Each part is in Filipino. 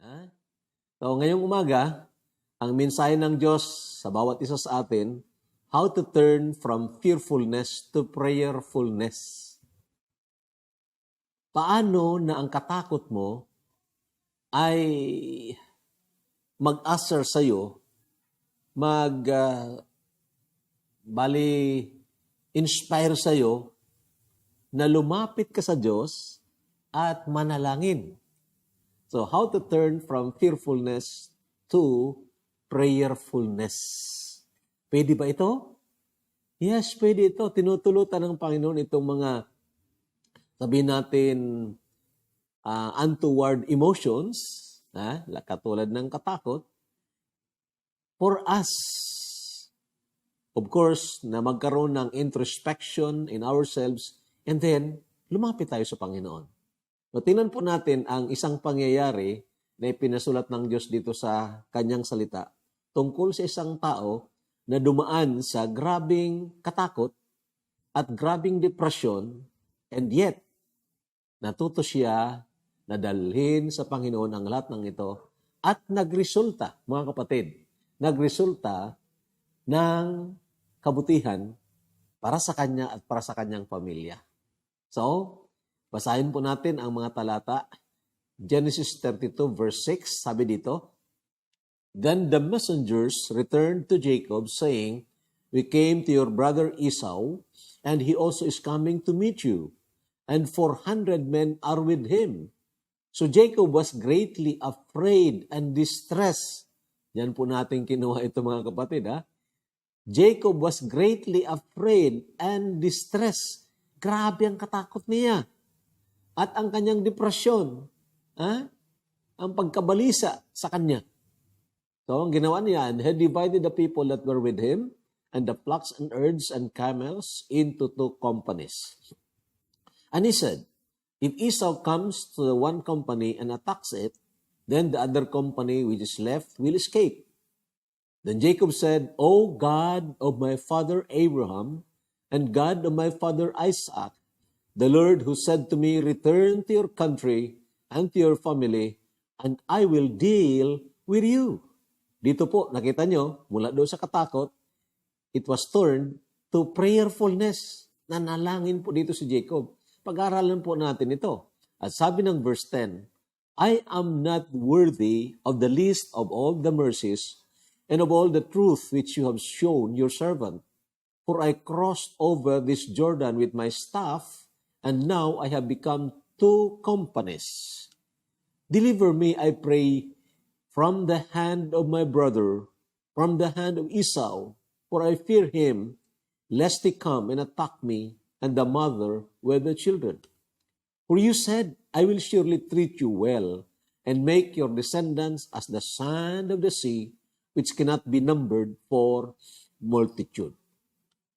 Ha? So ngayong umaga, ang mensahe ng Diyos sa bawat isa sa atin, how to turn from fearfulness to prayerfulness. Paano na ang katakot mo ay mag-usher sa'yo, inspire sa'yo na lumapit ka sa Diyos at manalangin. So, how to turn from fearfulness to prayerfulness. Pwede ba ito? Yes, pwede ito. Tinutulutan ng Panginoon itong mga, sabihin natin, untoward emotions, katulad ng katakot, for us, of course, na magkaroon ng introspection in ourselves, and then, lumapit tayo sa Panginoon. So, tingnan po natin ang isang pangyayari na ipinasulat ng Diyos dito sa kanyang salita tungkol sa isang tao na dumaan sa grabing katakot at grabing depression, and yet, natuto siya na dalhin sa Panginoon ang lahat ng ito at nagresulta, mga kapatid, nagresulta ng kabutihan para sa kanya at para sa kanyang pamilya. So, basahin po natin ang mga talata. Genesis 32 verse 6, sabi dito, Then the messengers returned to Jacob, saying, We came to your brother Esau, and he also is coming to meet you, and 400 men are with him. So Jacob was greatly afraid and distressed. Yan po natin kinuha ito, mga kapatid. Jacob was greatly afraid and distressed. Grabe ang katakot niya. At ang kanyang depresyon, ang pagkabalisa sa kanya. So, ang ginawa niya, and he divided the people that were with him and the flocks and herds and camels into 2 companies. And he said, If Esau comes to the one company and attacks it, then the other company which is left will escape. Then Jacob said, O God of my father Abraham and God of my father Isaac, the Lord who said to me, Return to your country and to your family, and I will deal with you. Dito po, nakita nyo, mula doon sa katakot, it was turned to prayerfulness. Nanalangin po dito si Jacob. Pag-aralan po natin ito. At sabi ng verse 10, I am not worthy of the least of all the mercies and of all the truth which you have shown your servant. For I crossed over this Jordan with my staff, and now I have become 2 companies. Deliver me, I pray, from the hand of my brother, from the hand of Esau, for I fear him, lest he come and attack me, and the mother with the children. For you said, I will surely treat you well, and make your descendants as the sand of the sea, which cannot be numbered for multitude.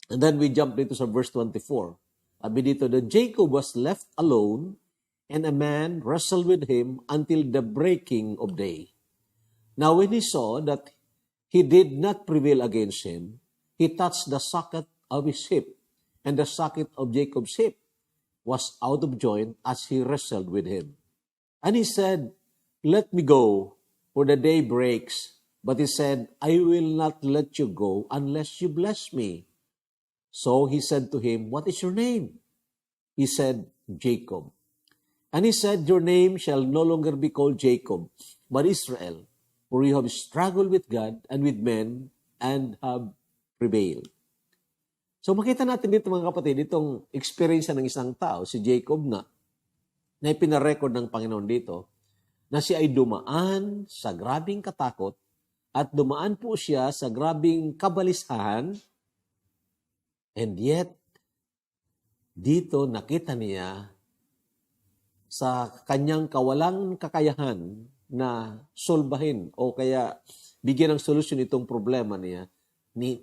And then we jump dito sa verse 24. Sabi dito, that Jacob was left alone, and a man wrestled with him until the breaking of day. Now when he saw that he did not prevail against him, he touched the socket of his hip, and the socket of Jacob's hip was out of joint as he wrestled with him. And he said, Let me go, for the day breaks. But he said, I will not let you go unless you bless me. So he said to him, What is your name? He said, Jacob. And he said, Your name shall no longer be called Jacob, but Israel, for you have struggled with God and with men and have prevailed. So makita natin dito, mga kapatid, itong experience ng isang tao, si Jacob na ipinarecord ng Panginoon dito, na siya ay dumaan sa grabing katakot at dumaan po siya sa grabing kabalisahan, and yet, dito nakita niya sa kanyang kawalang kakayahan na solbahin o kaya bigyan ng solusyon itong problema niya,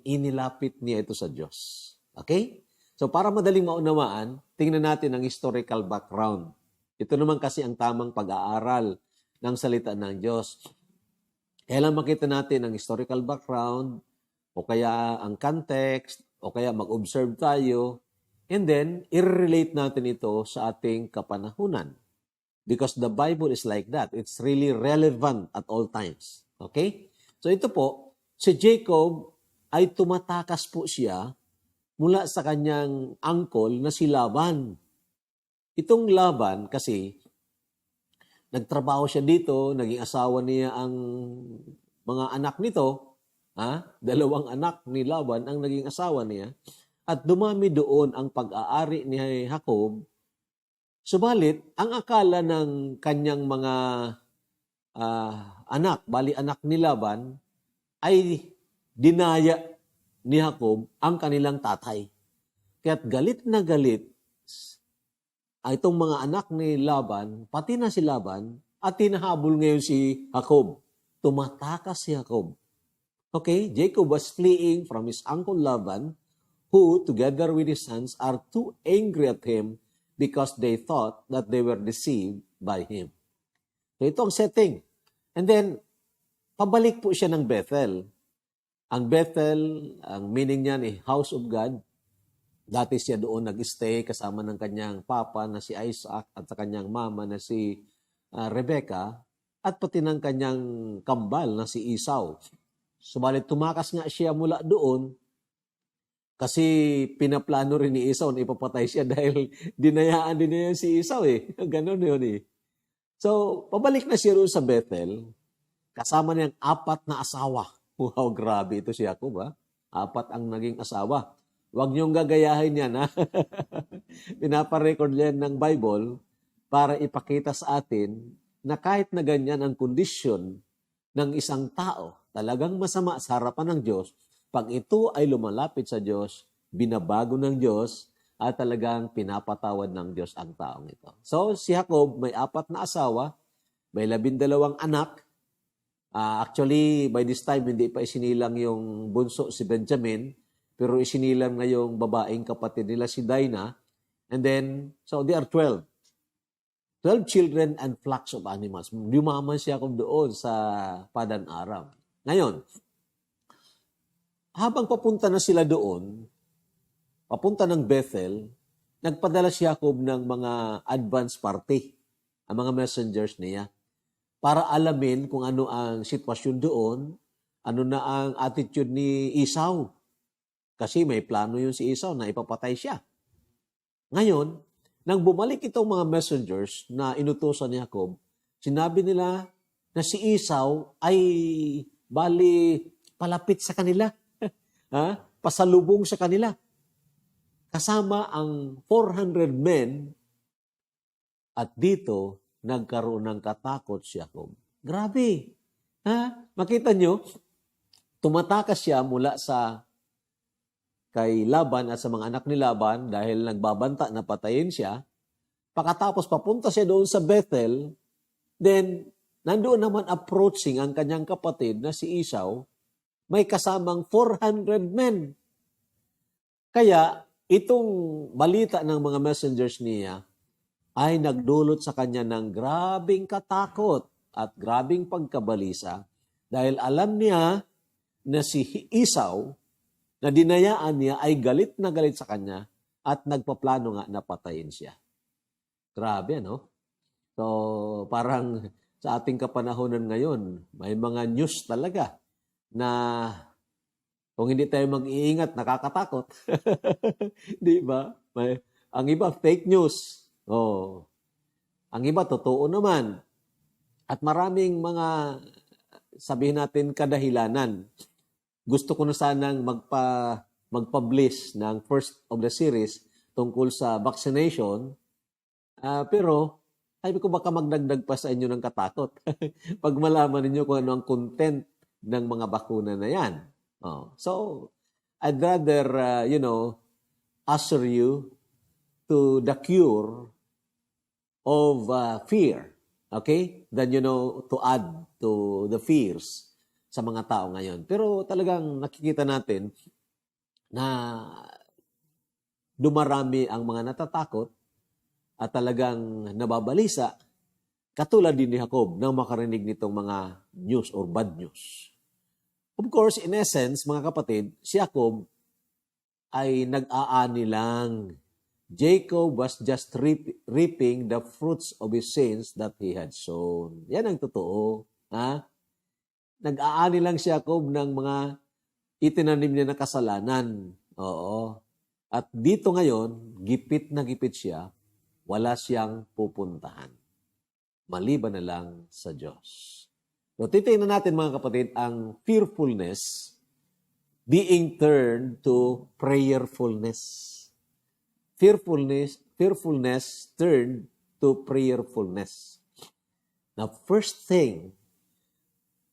inilapit niya ito sa Diyos. Okay? So para madaling maunawaan, tingnan natin ang historical background. Ito naman kasi ang tamang pag-aaral ng salita ng Diyos. Kailan makita natin ang historical background, o kaya ang context, o kaya mag-observe tayo, and then, i-relate natin ito sa ating kapanahunan. Because the Bible is like that. It's really relevant at all times. Okay? So ito po, si Jacob ay tumatakas po siya mula sa kanyang uncle na si Laban. Itong Laban kasi, nagtrabaho siya dito, naging asawa niya ang mga anak nito. Dalawang anak ni Laban ang naging asawa niya. At dumami doon ang pag-aari ni Jacob. Subalit, ang akala ng kanyang mga anak, bali anak ni Laban, ay dinaya ni Jacob ang kanilang tatay. Kaya't galit na galit itong mga anak ni Laban, pati na si Laban, at tinahabol ngayon si Jacob. Tumatakas si Jacob. Okay, Jacob was fleeing from his uncle Laban, who, together with his sons, are too angry at him because they thought that they were deceived by him. So ito ang setting. And then, pabalik po siya ng Bethel. Ang Bethel, ang meaning niyan ay House of God. Dati siya doon nag-stay kasama ng kanyang papa na si Isaac at sa kanyang mama na si Rebecca at pati ng kanyang kambal na si Esau. Subalit tumakas nga siya mula doon kasi pinaplano rin ni Esau na ipapatay siya dahil dinayaan din niya si Esau Ganon yun So, pabalik na siya doon sa Bethel kasama niyang 4 na asawa. Wow, grabe ito si Jacob 4 ang naging asawa. Huwag niyong gagayahin yan Pinaparecord yan ng Bible para ipakita sa atin na kahit na ganyan ang kondisyon ng isang tao, talagang masama sa harapan ng Diyos, pag ito ay lumalapit sa Diyos, binabago ng Diyos, at talagang pinapatawad ng Diyos ang taong ito. So, si Jacob may 4 na asawa, may 12 anak. Actually, by this time, hindi pa isinilang yung bunso si Benjamin, pero isinilang na yung babaeng kapatid nila si Dinah. And then, so they are 12. 12 children and flocks of animals. Yumaman si Jacob doon sa Padan Aram. Ngayon, habang papunta na sila doon, papunta ng Bethel, nagpadala si Jacob ng mga advance party, ang mga messengers niya, para alamin kung ano ang sitwasyon doon, ano na ang attitude ni Esau. Kasi may plano yun si Esau na ipapatay siya. Ngayon, nang bumalik itong mga messengers na inutusan ni Jacob, sinabi nila na si Esau ay bali palapit sa kanila. Pasalubong sa kanila. Kasama ang 400 men at dito nagkaroon ng katakot si Jacob. Grabe. Makita nyo, tumatakas siya mula sa kay Laban at sa mga anak ni Laban dahil nagbabanta na patayin siya. Pagkatapos papunta siya doon sa Bethel, then nandoon naman approaching ang kanyang kapatid na si Esau, may kasamang 400 men. Kaya itong balita ng mga messengers niya ay nagdulot sa kanya ng grabing katakot at grabing pagkabalisa dahil alam niya na si Esau na dinayaan niya ay galit na galit sa kanya at nagpaplano nga na patayin siya. Grabe, no? So, parang sa ating kapanahonan ngayon, may mga news talaga na kung hindi tayo mag-iingat, nakakatakot. Di ba? Ang iba, fake news. Ang iba, totoo naman. At maraming mga, sabihin natin, kadahilanan. Gusto ko na sanang mag-publish ng first of the series tungkol sa vaccination. Pero, sabi ko baka magdagdag pa sa inyo ng katakot. Pag malaman ninyo kung ano ang content ng mga bakuna na yan. So, I'd rather, usher you to the cure of fear, okay? Than, to add to the fears sa mga tao ngayon. Pero talagang nakikita natin na dumarami ang mga natatakot at talagang nababalisa, katulad din ni Jacob nang makarinig nitong mga news or bad news. Of course, in essence, mga kapatid, si Jacob ay nag-aani lang Jacob was just reaping the fruits of his sins that he had sown. Yan ang totoo. Ha? Nag-aani lang si Jacob ng mga itinanim niya na kasalanan. Oo. At dito ngayon, gipit na gipit siya, wala siyang pupuntahan. Maliban na lang sa Diyos. So, titingnan natin mga kapatid, ang fearfulness being turned to prayerfulness. Fearfulness turned to prayerfulness. Now, first thing,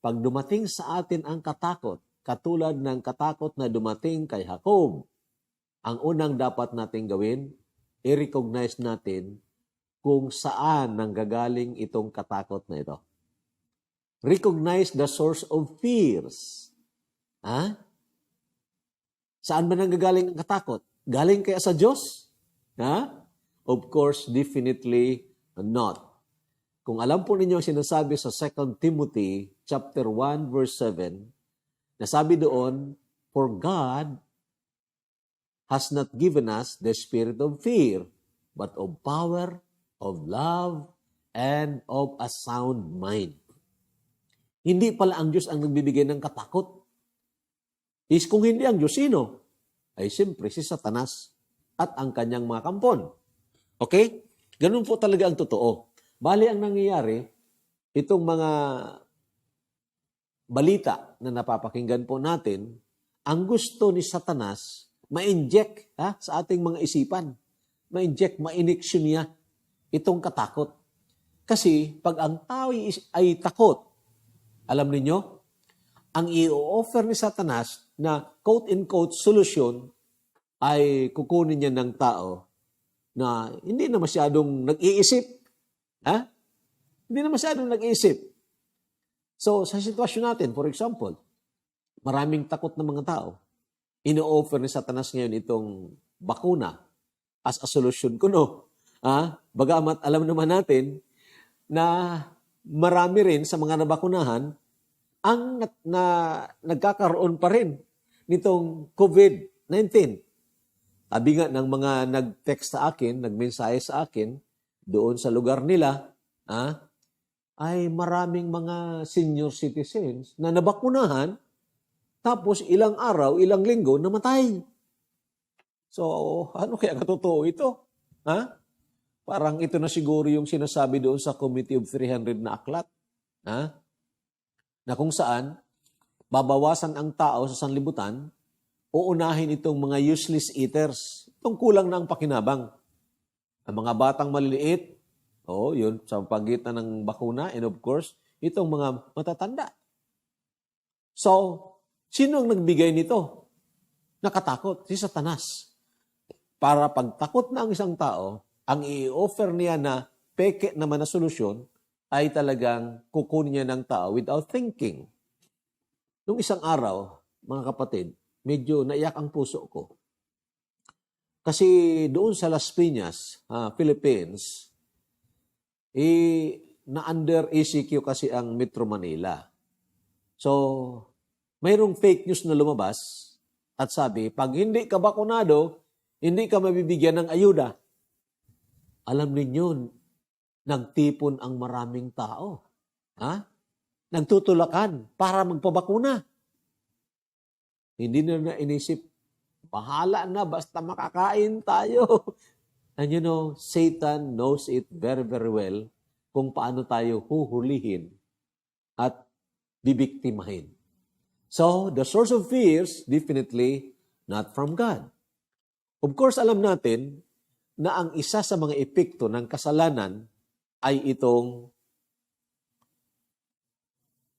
pag dumating sa atin ang katakot, katulad ng katakot na dumating kay Jacob, ang unang dapat nating gawin, i-recognize natin kung saan nanggagaling itong katakot na ito. Recognize the source of fears. Ha? Saan ba nanggagaling ang katakot? Galing kaya sa Diyos? Ha? Of course, definitely not. Kung alam po ninyo ang sinasabi sa 2 Timothy chapter 1 verse 7, nasabi doon, for God has not given us the spirit of fear, but of power, of love, and of a sound mind. Hindi pala ang Diyos ang nagbibigay ng katakot. Is kung hindi ang Diyos, sino? Ay siyempre si Satanas at ang kanyang mga kampon. Okay? Ganun po talaga ang totoo. Bali ang nangyayari, itong mga balita na napapakinggan po natin, ang gusto ni Satanas, ma-inject sa ating mga isipan. Ma-inject, ma-iniksyon niya itong katakot. Kasi pag ang tao ay takot, alam ninyo, ang i-offer ni Satanas na quote-unquote solution ay kukunin niya ng tao na hindi na masyadong nag-iisip. Ha? Hindi na masyadong nag-iisip. So, sa sitwasyon natin, for example, maraming takot na mga tao. Ino-offer ni Satanas ngayon itong bakuna as a solution kuno. Bagamat alam naman natin na marami rin sa mga nabakunahan ang nagkakaroon pa rin nitong COVID-19. Sabi nga ng mga nag-text sa akin, nagmensahe sa akin, doon sa lugar nila, ay maraming mga senior citizens na nabakunahan, tapos ilang araw, ilang linggo, namatay. So, ano kaya katotoo ito? Parang ito na siguro yung sinasabi doon sa Committee of 300 na aklat. Na kung saan, babawasan ang tao sa sanlibutan, uunahin itong mga useless eaters, itong kulang na ang pakinabang. Ang mga batang maliliit, yun, sa pagitan ng bakuna, and of course, itong mga matatanda. So, sino ang nagbigay nito? Nakatakot, si Satanas. Para pagtakot na ang isang tao, ang i-offer niya na peke naman na solusyon, ay talagang kukunin niya ng tao without thinking. Nung isang araw, mga kapatid, medyo naiyak ang puso ko. Kasi doon sa Las Piñas, Philippines, na-under ECQ kasi ang Metro Manila. So, mayroong fake news na lumabas at sabi, pag hindi ka bakunado, hindi ka mabibigyan ng ayuda. Alam ninyo, nagtipon ang maraming tao. Nagtutulakan para magpabakuna. Hindi na inisip, bahala na, basta makakain tayo. And you know, Satan knows it very, very well kung paano tayo huhulihin at bibiktimahin. So, the source of fears, definitely not from God. Of course, alam natin na ang isa sa mga epekto ng kasalanan ay itong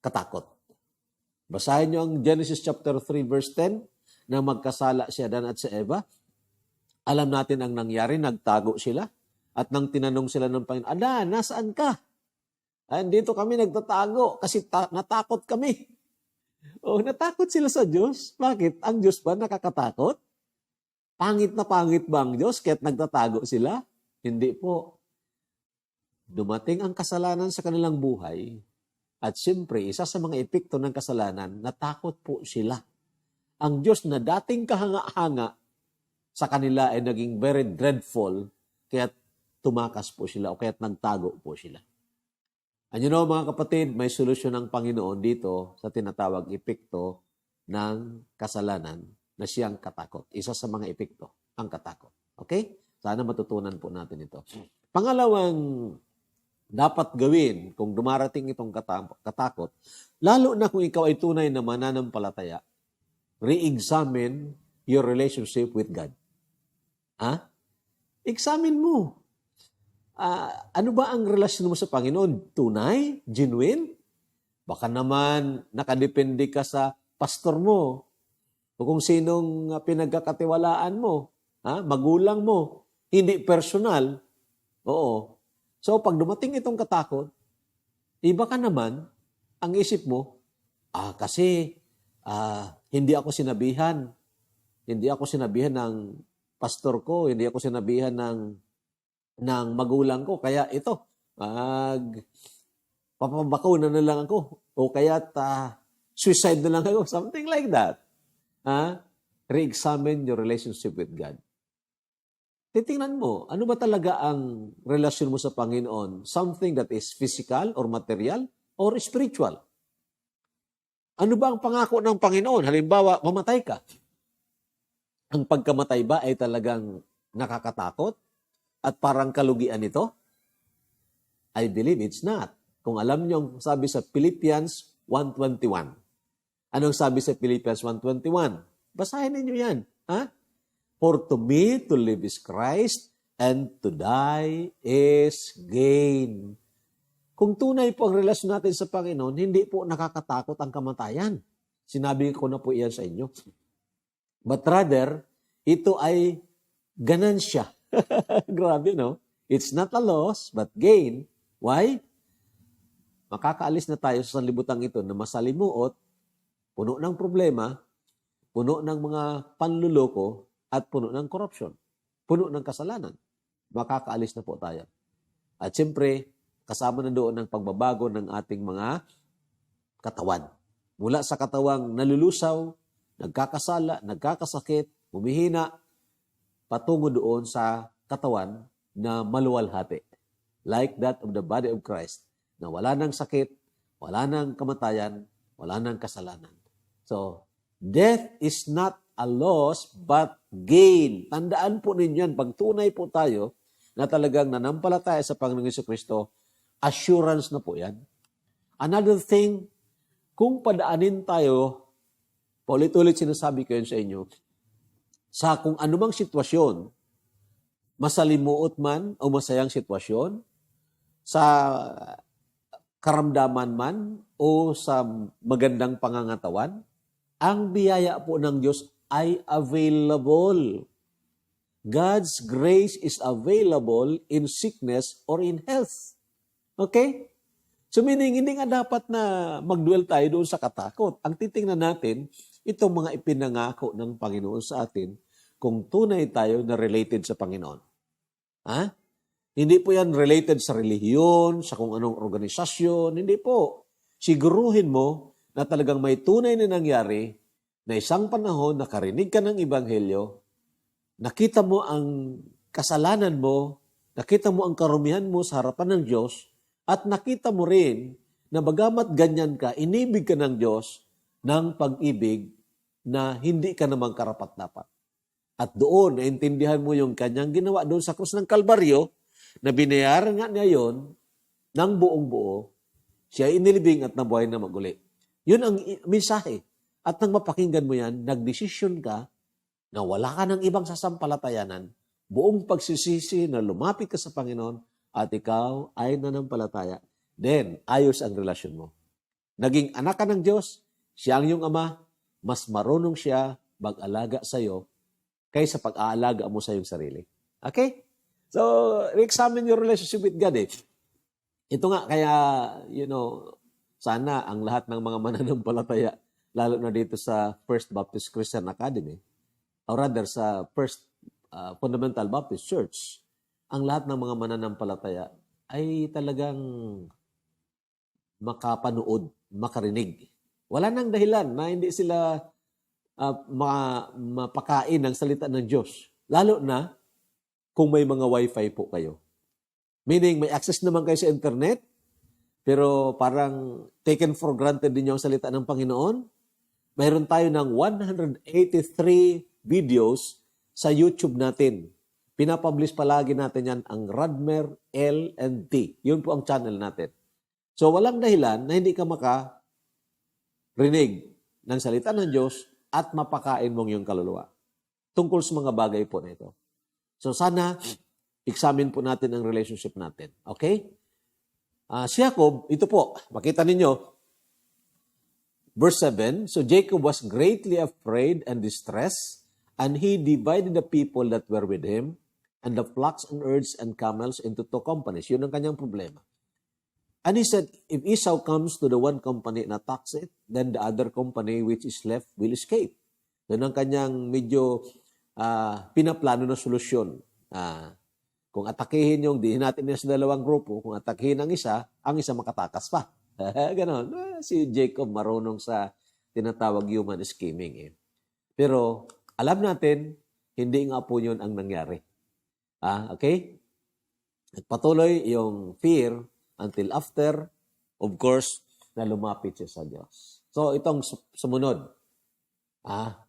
katakot. Basahin niyo ang Genesis chapter 3 verse 10 na magkasala si Adan at si Eva. Alam natin ang nangyari, nagtago sila. At nang tinanong sila ng Panginoon, Adan, nasaan ka? Dito kami nagtatago kasi natakot kami. Natakot sila sa Diyos. Bakit? Ang Diyos ba nakakatakot? Pangit na pangit ba ang Diyos kaya't nagtatago sila? Hindi po. Dumating ang kasalanan sa kanilang buhay at siyempre, isa sa mga epekto ng kasalanan, natakot po sila. Ang Diyos na dating kahanga-hanga, sa kanila ay naging very dreadful, kaya tumakas po sila o kaya nagtago po sila. And you know, mga kapatid, may solusyon ng Panginoon dito sa tinatawag epekto ng kasalanan na siyang katakot. Isa sa mga epekto, ang katakot. Okay? Sana matutunan po natin ito. Pangalawang dapat gawin kung dumarating itong katakot, lalo na kung ikaw ay tunay na mananampalataya, re-examine your relationship with God. Examine mo. Ano ba ang relasyon mo sa Panginoon? Tunay? Genuine? Baka naman nakadepende ka sa pastor mo o kung sinong pinagkakatiwalaan mo, magulang mo, hindi personal. Oo. So, pag dumating itong katakot, iba ka naman, ang isip mo, kasi hindi ako sinabihan. Hindi ako sinabihan ng pastor ko, hindi ako sinabihan ng magulang ko. Kaya ito, papabakuna na lang ako. O kaya suicide na lang ako. Something like that. Re-examine your relationship with God. Titingnan mo, ano ba talaga ang relasyon mo sa Panginoon? Something that is physical or material or spiritual? Ano ba ang pangako ng Panginoon? Halimbawa, mamatay ka. Ang pagkamatay ba ay talagang nakakatakot? At parang kalugian ito? I believe it's not. Kung alam niyo ang sabi sa Philippians 1:21. Anong sabi sa Philippians 1:21? Basahin ninyo yan. For to me, to live is Christ, and to die is gain. Kung tunay po ang relasyon natin sa Panginoon, hindi po nakakatakot ang kamatayan. Sinabi ko na po iyan sa inyo. But rather, ito ay ganansya. Grabe, no? It's not a loss, but gain. Why? Makakaalis na tayo sa sanlibutan ito na masalimuot, puno ng problema, puno ng mga panluloko, at puno ng corruption, puno ng kasalanan. Makakaalis na po tayo. At siyempre, kasama na doon ang pagbabago ng ating mga katawan. Mula sa katawang nalulusaw, nagkakasala, nagkakasakit, humihina, patungo doon sa katawan na maluwalhati. Like that of the body of Christ, na wala ng sakit, wala ng kamatayan, wala ng kasalanan. So, death is not a loss but gain. Tandaan po ninyo yan, pag tunay po tayo na talagang nanampalataya sa Panginoong Jesucristo, assurance na po yan. Another thing, kung padaanin tayo, paulit-ulit sinasabi ko yun sa inyo, sa kung anumang sitwasyon, masalimuot man o masayang sitwasyon, sa karamdaman man o sa magandang pangangatawan, ang biyaya po ng Diyos ay available. God's grace is available in sickness or in health. Okay? So meaning, hindi nga dapat na mag-dwell tayo doon sa katakot. Ang titingnan natin, itong mga ipinangako ng Panginoon sa atin, kung tunay tayo na related sa Panginoon. Hindi po yan related sa relihiyon, sa kung anong organisasyon. Hindi po. Siguruhin mo na talagang may tunay na nangyari na isang panahon nakarinig ka ng Ebanghelyo, nakita mo ang kasalanan mo, nakita mo ang karumihan mo sa harapan ng Diyos, at nakita mo rin na bagamat ganyan ka, inibig ka ng Diyos ng pag-ibig na hindi ka naman karapat-dapat. At doon, naintindihan mo yung kanyang ginawa doon sa krus ng Kalbaryo, na binayaran nga niya yon ng buong buo, siya inilibing at nabuhay na maguli. Yun ang mensahe. At nang mapakinggan mo yan, nagdesisyon ka na wala ka ng ibang sasampalatayanan, buong pagsisisi na lumapit ka sa Panginoon at ikaw ay nanampalataya. Then, ayos ang relasyon mo. Naging anak ka ng Diyos, siya ang iyong ama, mas marunong siya mag-alaga sa iyo kaysa pag-aalaga mo sa iyong sarili. Okay? So, re-examine your relationship with God. Ito nga, kaya, sana ang lahat ng mga mananampalataya, lalo na dito sa First Baptist Christian Academy, or rather sa First Fundamental Baptist Church, ang lahat ng mga mananampalataya ay talagang makapanood, makarinig. Wala nang dahilan na hindi sila mapakain ng salita ng Diyos. Lalo na kung may mga wifi po kayo. Meaning, may access naman kayo sa internet, pero parang taken for granted din yung salita ng Panginoon. Mayroon tayo ng 183 videos sa YouTube natin. Pinapublish palagi natin yan, ang Radmer L&T. Yun po ang channel natin. So, walang dahilan na hindi ka rinig ng salita ng Diyos at mapakain mong yung kaluluwa. Tungkol sa mga bagay po na ito. So sana, examine po natin ang relationship natin. Okay? Si Jacob, ito po, makita ninyo, verse 7, so Jacob was greatly afraid and distressed, and he divided the people that were with him, and the flocks and herds and camels into two companies. Yun ang kanyang problema. And he said, if Esau comes to the one company and attacks it, then the other company which is left will escape. Yun ang kanyang medyo pinaplano na solusyon. Kung atakihin yung, dihin natin sa dalawang grupo, kung atakihin ang isa makatakas pa. Ganon. Si Jacob marunong sa tinatawag human scheming. Pero alam natin, hindi nga po yun ang nangyari. Okay? Patuloy yung fear until after, of course, na lumapit siya sa Diyos. So, itong sumunod.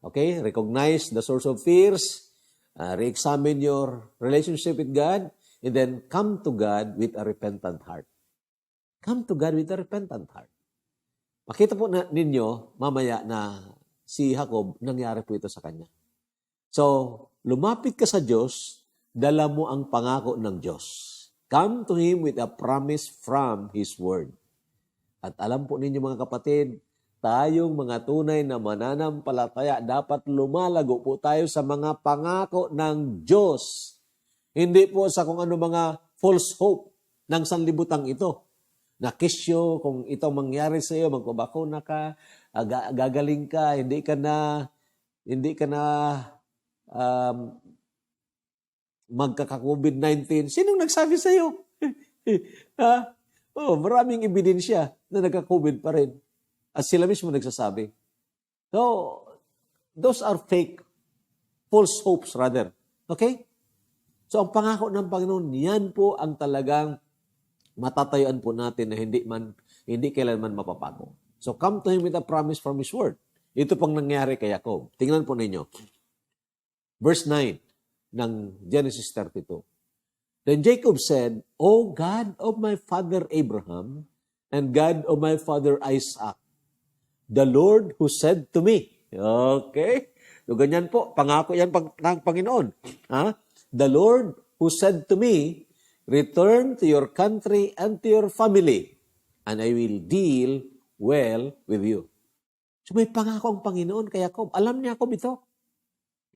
Okay? Recognize the source of fears, re-examine your relationship with God, and then come to God with a repentant heart. Come to God with a repentant heart. Makita po ninyo mamaya na si Jacob, nangyari po ito sa kanya. So, lumapit ka sa Diyos, dala mo ang pangako ng Diyos. Come to Him with a promise from His Word. At alam po ninyo mga kapatid, tayong mga tunay na mananampalataya, dapat lumalago po tayo sa mga pangako ng Diyos. Hindi po sa kung ano mga false hope ng sanlibutang ito. Nakisyo, kung ito mangyari sa iyo, magpabakuna ka, gagaling ka, hindi ka na magkaka-COVID-19. Sinong nagsabi sa iyo? Maraming ebidensya na nagka-COVID pa rin. At sila mismo nagsasabi. So, those are fake, false hopes rather. Okay? So, ang pangako ng Panginoon, yan po ang talagang matatayuan po natin na hindi kailanman mapapago. So, come to Him with a promise from His Word. Ito pang nangyari kay Jacob. Tingnan po ninyo. Verse 9 ng Genesis 32. Then Jacob said, O God of my father Abraham, and God of my father Isaac, the Lord who said to me. Okay? So, ganyan po. Pangako yan ng Panginoon. The Lord who said to me, return to your country and to your family, and I will deal well with you. So, may pangako ang Panginoon kay Jacob. Alam niya Jacob ito.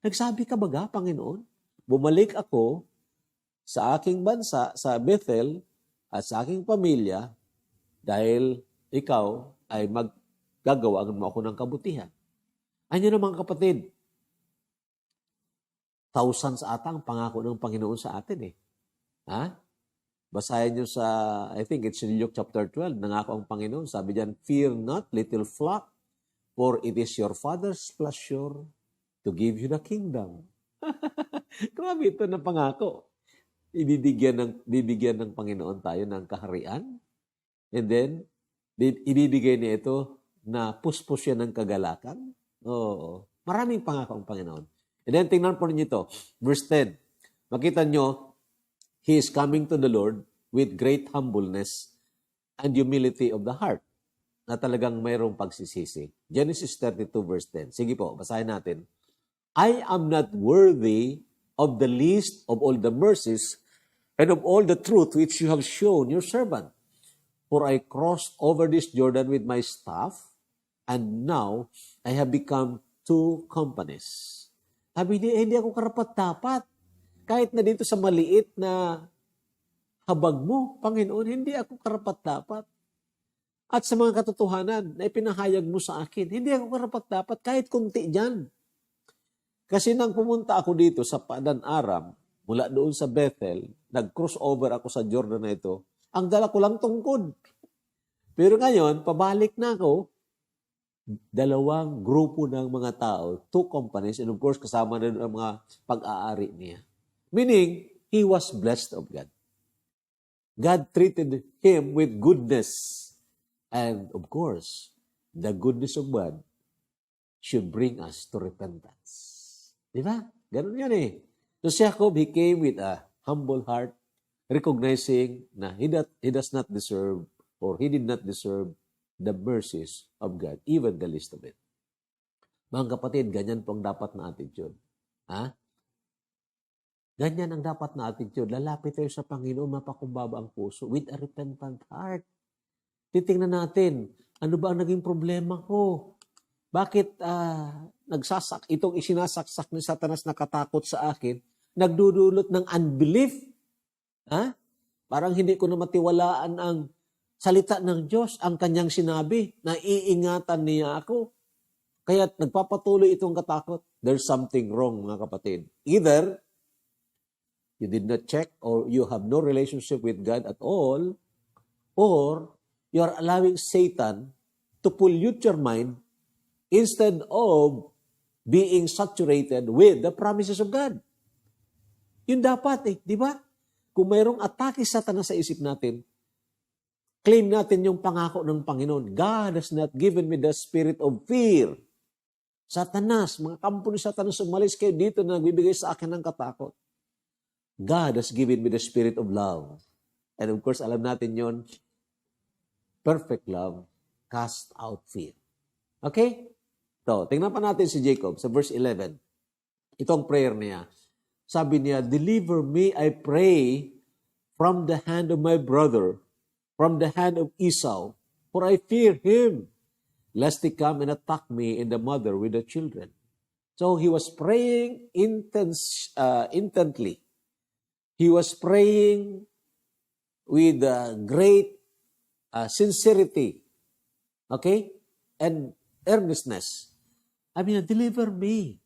Nagsabi ka baga, Panginoon? Bumalik ako sa aking bansa, sa Bethel, at sa aking pamilya, dahil ikaw ay gagawa mo ako ng kabutihan. Ano naman kapatid? Thousands ata ang pangako ng Panginoon sa atin . Basahin nyo sa, I think it's in Luke chapter 12, nangako ang Panginoon. Sabi diyan, fear not, little flock, for it is your Father's pleasure to give you the kingdom. Grabe ito na pangako. Bibigyan ng Panginoon tayo ng kaharian. And then, ibibigay niya ito na puspos siya ng kagalakan. Maraming pangako ang Panginoon. And then, tingnan po ninyo ito. Verse 10. Makita nyo, He is coming to the Lord with great humbleness and humility of the heart. Na talagang mayroong pagsisisi. Genesis 32 verse 10. Sige po, basahin natin. I am not worthy of the least of all the mercies and of all the truth which you have shown your servant. For I crossed over this Jordan with my staff, and now I have become two companies. Sabi niya, hindi ako karapat-dapat. Kahit na dito sa maliit na habag mo, Panginoon, hindi ako karapat-dapat. At sa mga katotohanan na ipinahayag mo sa akin, hindi ako karapat-dapat kahit kunti dyan. Kasi nang pumunta ako dito sa Padan Aram, mula doon sa Bethel, nag-crossover ako sa Jordan na ito, ang dala ko lang tungkod. Pero ngayon, pabalik na ako, dalawang grupo ng mga tao, two companies, and of course, kasama na ang mga pag-aari niya. Meaning, he was blessed of God. God treated him with goodness. And of course, the goodness of God should bring us to repentance. Di ba? Ganun yan eh. So Jacob, he came with a humble heart, recognizing na he does not deserve, or he did not deserve the mercies of God, even the least of it. Mga kapatid, ganyan po ang dapat na attitude. Ha? Ganyan ang dapat na attitude. Lalapit tayo sa Panginoon, mapakumbaba ang puso with a repentant heart. Titingnan natin, ano ba ang naging problema ko? Bakit itong isinasaksak ni Satanas na katakot sa akin, nagdudulot ng unbelief? Ha? Parang hindi ko na matiwalaan ang salita ng Diyos, ang kanyang sinabi, na iingatan niya ako. Kaya nagpapatuloy itong katakot. There's something wrong, mga kapatid. Either you did not check, or you have no relationship with God at all, or you are allowing Satan to pollute your mind instead of being saturated with the promises of God. Yun dapat eh, di ba? Kung mayroong atake Satanas sa isip natin, claim natin yung pangako ng Panginoon. God has not given me the spirit of fear. Satanas, mga kampo ni Satanas, umalis kayo dito na nagbibigay sa akin ng katakot. God has given me the spirit of love. And of course, alam natin yon, perfect love cast out fear. Okay? So, tingnan pa natin si Jacob sa verse 11. Itong prayer niya. Sabi niya, deliver me, I pray, from the hand of my brother, from the hand of Esau, for I fear him, lest he come and attack me and the mother with the children. So he was praying intently. He was praying with great sincerity, okay, and earnestness. I mean, deliver me.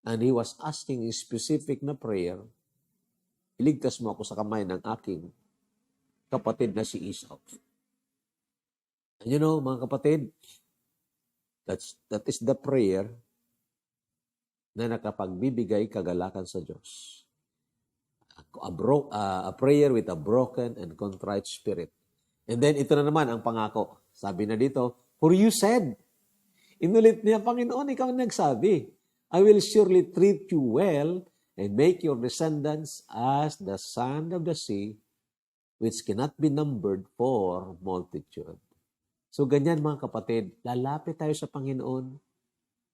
And he was asking a specific na prayer, iligtas mo ako sa kamay ng aking kapatid na si Esau. And you know, mga kapatid, that is the prayer na nakapagbibigay kagalakan sa Diyos. A prayer with a broken and contrite spirit. And then, ito na naman ang pangako. Sabi na dito, for you said, inulit niya, Panginoon, ikaw nagsabi, I will surely treat you well and make your descendants as the sand of the sea, which cannot be numbered for multitude. So ganyan mga kapatid, lalapit tayo sa Panginoon,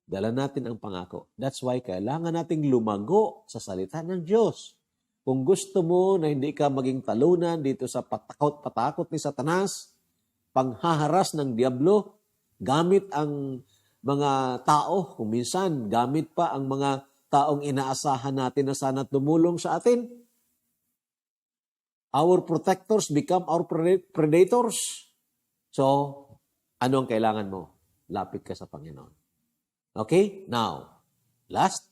dala natin ang pangako. That's why kailangan nating lumago sa salita ng Diyos. Kung gusto mo na hindi ka maging talunan dito sa patakot ni Satanas, panghaharas ng Diablo, gamit ang mga tao, kung minsan gamit pa ang mga taong inaasahan natin na sana tumulong sa atin, our protectors become our predators. So, ano ang kailangan mo? Lapit ka sa Panginoon. Okay? Now, last.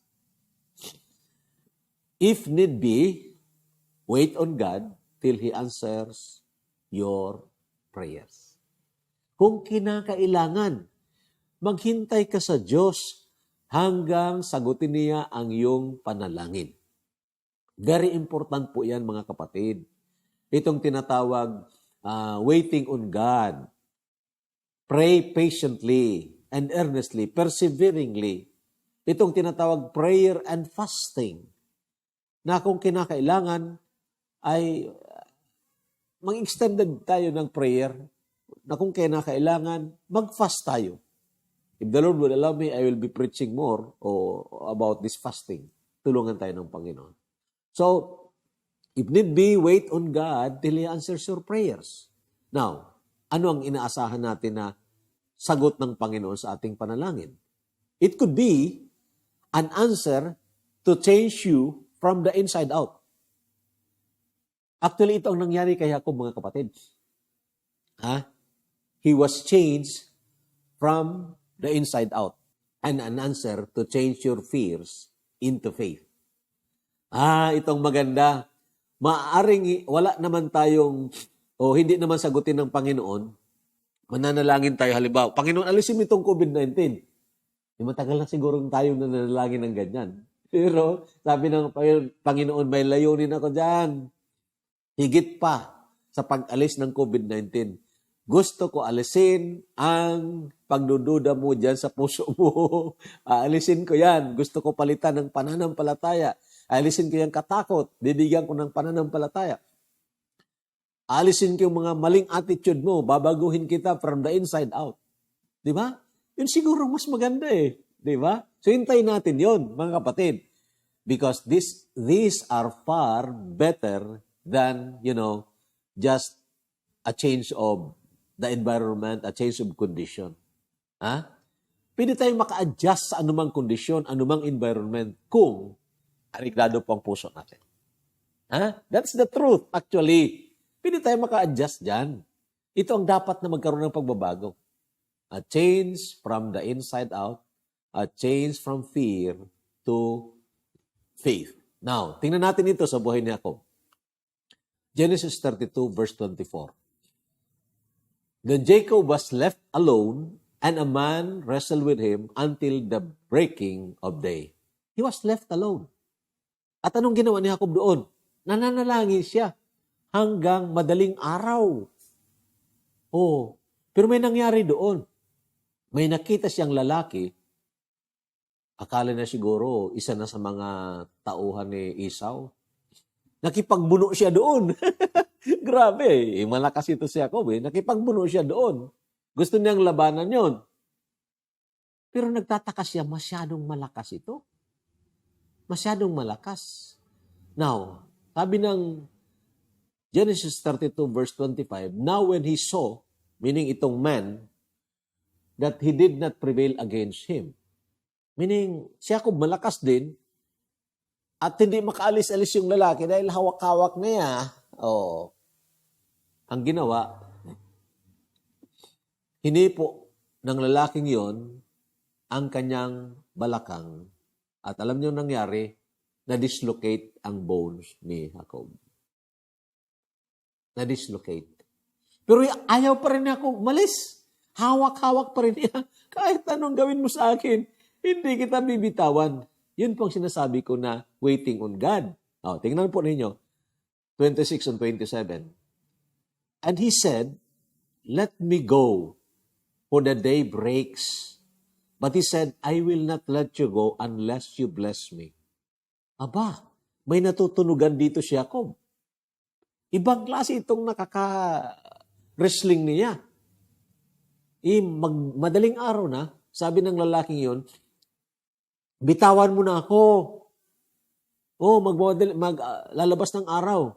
If need be, wait on God till He answers your prayers. Kung kinakailangan, maghintay ka sa Diyos hanggang sagutin niya ang iyong panalangin. Very important po yan mga kapatid. Itong tinatawag waiting on God. Pray patiently and earnestly, perseveringly. Itong tinatawag prayer and fasting. Na kung kinakailangan ay mag-extended tayo ng prayer, na kung kinakailangan, mag-fast tayo. If the Lord will allow me, I will be preaching more about this fasting. Tulungan tayo ng Panginoon. So, if need be, wait on God till He answers your prayers. Now, ano ang inaasahan natin na sagot ng Panginoon sa ating panalangin? It could be an answer to change you from the inside out. Actually, ito ang nangyari kay Jacob, mga kapatid. He was changed from the inside out. And an answer to change your fears into faith. Itong maganda. Maaaring wala naman tayong, o hindi naman sagutin ng Panginoon, Mananalangin tayo halimbawa, Panginoon, alisin mo itong COVID-19. Matagal na siguro tayo nananalangin ng ganyan. Pero sabi ng Panginoon, may layunin ako dyan. Higit pa sa pag-alis ng COVID-19. Gusto ko alisin ang pagdududa mo dyan sa puso mo. Alisin ko yan. Gusto ko palitan ng pananampalataya. Alisin ko yung katakot. Bibigyan ko ng pananampalataya. Alisin ko yung mga maling attitude mo. Babaguhin kita from the inside out. Di ba? Yun siguro mas maganda eh. Di ba? So hintayin natin yon, mga kapatid. Because these are far better than, just a change of the environment, a change of condition. Ha? Pwede tayong maka-adjust sa anumang kondisyon, anumang environment kung ariglado po ang puso natin. Ha? That's the truth, actually. Pwede tayo maka-adjust dyan. Ito ang dapat na magkaroon ng pagbabago. A change from the inside out, a change from fear to faith. Now, tingnan natin ito sa buhay ni Jacob. Genesis 32 verse 24. Then Jacob was left alone, and a man wrestled with him until the breaking of day. He was left alone. At anong ginawa ni Jacob doon? Nananalangin siya hanggang madaling araw. Oh, pero may nangyari doon. May nakita siyang lalaki. Akala na siguro isa na sa mga tauhan ni Esau. Nakipagbuno siya doon. Grabe, malakas ito si Jacob. Nakipagbuno siya doon. Gusto niyang labanan yon. Pero nagtataka siya, masyadong malakas ito. Masyadong malakas. Now, sabi ng Genesis 32 verse 25, now when he saw, meaning itong man, that he did not prevail against him. Meaning, si Jacob malakas din, at hindi makaalis-alis yung lalaki dahil hawak-hawak na niya. Oh. Ang ginawa, hinipo ng lalaking yon ang kanyang balakang. At alam niyo nangyari, na-dislocate ang bones ni Jacob. Na-dislocate. Pero ayaw pa rin ako umalis. Hawak-hawak pa rin niya. Kahit anong gawin mo sa akin, hindi kita bibitawan. Yun pong sinasabi ko na waiting on God. Oh, tingnan po ninyo. 26 and 27. And he said, let me go, for the day breaks. But he said, I will not let you go unless you bless me. Aba, may natutunugan dito si Jacob. Ibang klase itong nakaka-wrestling niya. Madaling araw na, sabi ng lalaking yon, bitawan mo na ako. Oh, lalabas ng araw.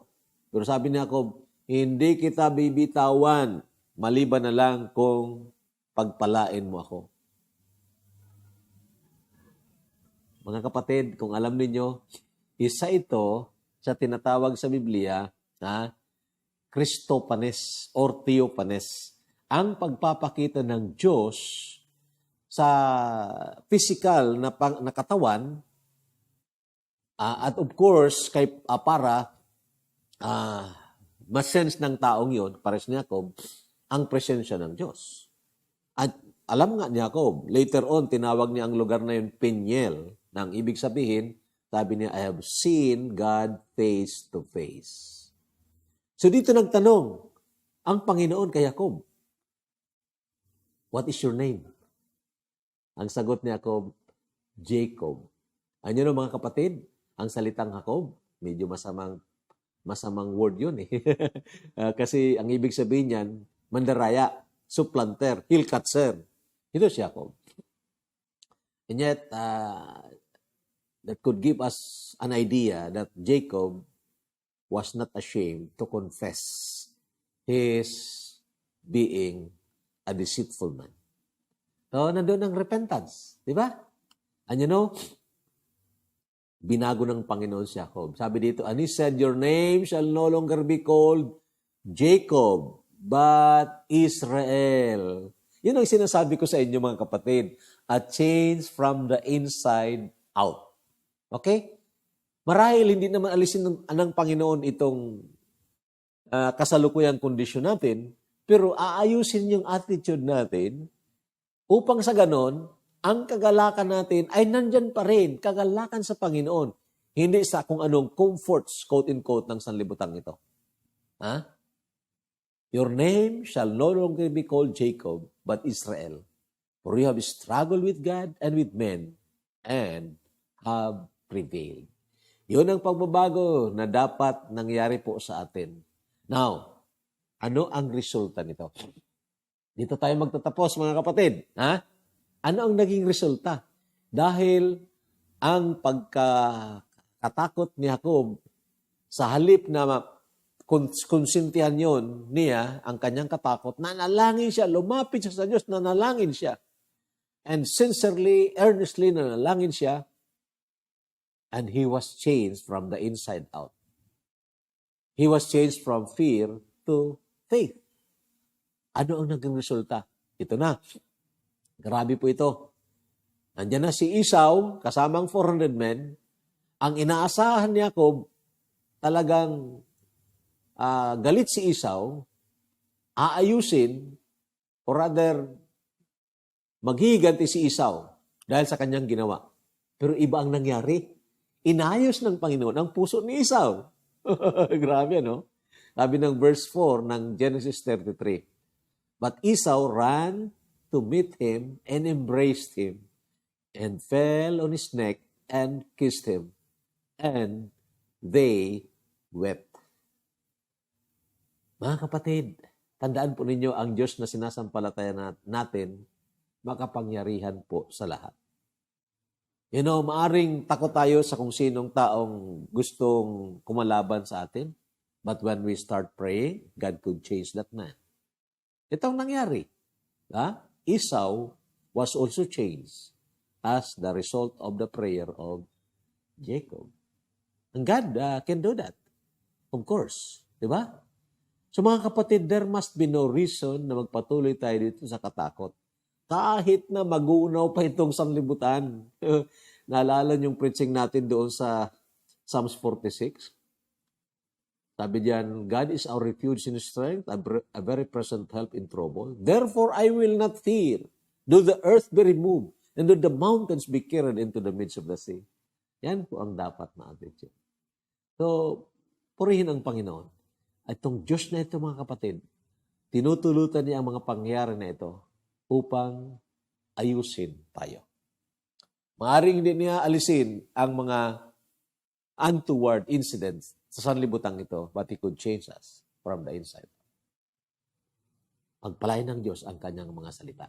Pero sabi ni Jacob, hindi kita bibitawan, maliban na lang kung pagpalain mo ako. Mga kapatid, kung alam ninyo, isa ito sa tinatawag sa Biblia na Christopanes or Theopanes. Ang pagpapakita ng Diyos sa physical na katawan at of course para ma-sense ng taong yon, pares ni Jacob, ang presensya ng Diyos. At alam nga ni Jacob, later on, tinawag niya ang lugar na yun Peniel. Nang ibig sabihin, sabi niya, I have seen God face to face. So dito nagtanong, ang Panginoon kay Jacob, what is your name? Ang sagot ni Jacob, Jacob. Ano mga kapatid? Ang salitang Jacob, medyo masamang word yun eh. Kasi ang ibig sabihin niyan, mandaraya, supplanter, hillcatcher. Ito si Jacob. And yet, that could give us an idea that Jacob was not ashamed to confess his being a deceitful man. So, nandun ang repentance. Di ba? And you know, binago ng Panginoon si Jacob. Sabi dito, and he said, your name shall no longer be called Jacob, but Israel. Yun ang sinasabi ko sa inyo mga kapatid. A change from the inside out. Okay? Marahil hindi naman alisin ng Panginoon itong kasalukuyang kondisyon natin, Pero aayusin yung attitude natin upang sa ganon, ang kagalakan natin ay nandyan pa rin, kagalakan sa Panginoon. Hindi sa kung anong comforts, quote-unquote, ng sanlibutan ito. Ha? Your name shall no longer be called Jacob, but Israel. For you have struggled with God and with men, and have prevailed. Yun ang pagbabago na dapat nangyari po sa atin. Now, ano ang resulta nito? Dito tayo magtatapos, mga kapatid. Ha? Ano ang naging resulta? Dahil ang pagkakatakot ni Jacob, sa halip na konsintihan yun niya, ang kanyang katakot, nanalangin siya, lumapit siya sa Diyos, nanalangin siya. And sincerely, earnestly nanalangin siya, and he was changed from the inside out. He was changed from fear to faith. Ano ang naging resulta? Ito na. Grabe po ito. Nandiyan na si Esau, kasamang 400 men. Ang inaasahan ni Jacob, talagang galit si Esau, aayusin, or rather, maghihiganti si Esau dahil sa kanyang ginawa. Pero iba ang nangyari. Inayos ng Panginoon ang puso ni Esau. Grabe, no? Sabi ng verse 4 ng Genesis 33. But Esau ran to meet him and embraced him and fell on his neck and kissed him. And they wept. Mga kapatid, tandaan po ninyo ang Diyos na sinasampalataya natin, makapangyarihan po sa lahat. You know, maaring takot tayo sa kung sinong taong gustong kumalaban sa atin. But when we start praying, God could change that man. Ito ang nangyari. Esau was also changed as the result of the prayer of Jacob. And God can do that. Of course. Di ba? So mga kapatid, there must be no reason na magpatuloy tayo dito sa katakot. Kahit na mag-uunaw pa itong sanlibutan. Naalala yung preaching natin doon sa Psalms 46. Sabi diyan, God is our refuge and strength, a very present help in trouble. Therefore, I will not fear. Do the earth be removed, and do the mountains be carried into the midst of the sea. Yan po ang dapat na attitude. So, purihin ang Panginoon. At itong Diyos na ito, mga kapatid, tinutulutan niya ang mga pangyayari na ito upang ayusin tayo. Maaring hindi niya alisin ang mga untoward incidents sa sanlibutan ito, but He could change us from the inside. Pagpalain ng Diyos ang kanyang mga salita.